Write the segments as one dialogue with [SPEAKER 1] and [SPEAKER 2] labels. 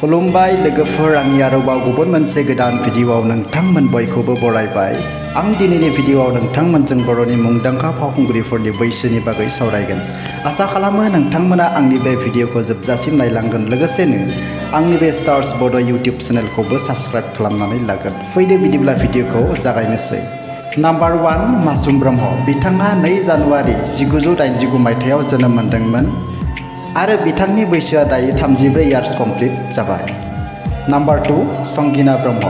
[SPEAKER 1] खुलुमबाय लोगोफोर आंनि आरोबाव गुबुन मोनसे गोदान भिडिअआव नोंथांमोन बयखौबो बरायबाय। आं दिनैनि भिडिअआव नोंथांमोनजों बर'नि मुंदांखा फावखुंग्रिफोरनि बैसोनि बागै सावरायगोन। आसा खालामो नोंथांमोना आंनि बे भिडिअखौ जोबजासिम नायलांगोन, लोगोसेनो आंनि बे स्टार्स बड' इउटिउब चेनेलखौबो साबस्क्राइब खालामनानै लागोन। फैदो बिदिब्ला भिडिअखौ जागायनोसै। नाम्बार 1 मासुम ब्रह्म। बिथाङा 2 जानुवारि 1989 मायथाइयाव जोनोम मोनदोंमोन आरो बिथांनि बैसोआ दायो 34 इयार्स कमप्लिट जाबाय। नाम्बार 2 संगिना ब्रह्म।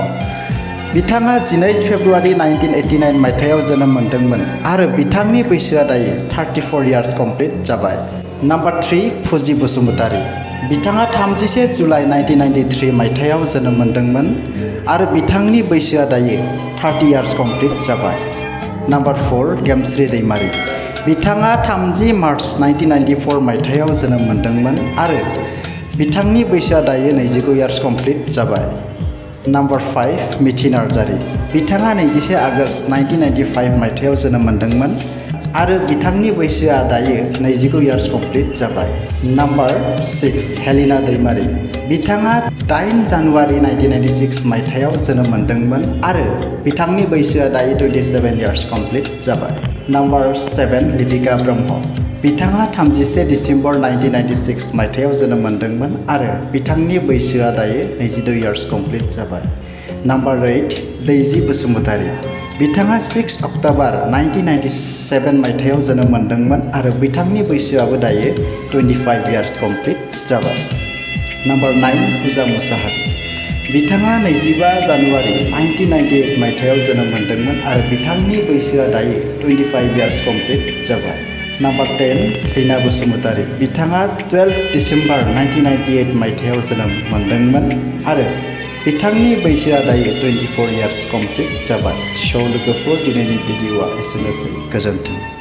[SPEAKER 1] बिथाङा 12 फेब्रुवारि 1989 मायथाइयाव जोनोम मोनदोंमोन आरो बिथांनि बैसोआ दायो 34 इयार्स कमप्लिट जाबाय। नाम्बार 3 फुजि बसुमतारी। बिथाङा 31 जुलाइ 1993 मायथाइयाव जोनोम मोनदोंमोन आरो बिथांनि बैसोआ दायो 30 इयार्स कमप्लिट जाबाय। नाम्बार 4 गेमस्रि दैमारी। बिथाङा 30 मार्च 1994 मायथाइयाव जोनोम मोनदोंमोन आरो बिथांनि बैसोआ दायो 29 इयार्स कमप्लिट जाबाय। नाम्बार 5 मिथि नार्जारी। बिथाङा 21 आगस्ट 1995 मायथाइयाव जोनोम मोनदोंमोन आरो बिथांनि बैसोआ दायो 29 इयार्स कमप्लिट जाबाय। नाम्बार 6 हेलिना दैमारी। बिथाङा 8 जानुवारि 1996 मायथाइयाव जोनोम मोनदोंमोन आरो बिथांनि बैसोआ दायो 27 इयार्स कमप्लिट जाबाय। नाम्बार 7 लिपिका ब्रह्म। बिथाङा 31 दिसेम्बर 1996 मायथाइयाव जोनोम मोनदोंमोन आरो बिथांनि बैसोआ दायो 22 इयार्स कमप्लिट जाबाय। नाम्बार 8 दैजि बसुमतारी। बिथाङा 6 अक्ट'बर 1997 मायथाइयाव जोनोम मोनदोंमोन आरो बिथांनि बैसोआबो दायो 25 इयार्स कमप्लिट जाबाय। नाम्बार 9 फुजा मुसाहारि। बिथाङा 25 जानुवारि 1998 मायथाइयाव जोनोम मोनदोंमोन आरो बिथांनि बैसोआ दायो 25 इयार्स कमप्लिट जाबाय। नाम्बार 10 लीना बसुमतारी। बिथाङा 12 डिसेम्बर 1998 मायथाइयाव जोनोम मोनदोंमोन आरो बिथांनि बैसोआ दायो 24 इयार्स कमप्लिट जाबाय। स' लोगोफोर, दिनैनि भिडिअआ एसेनोसै। गोजोन्थों।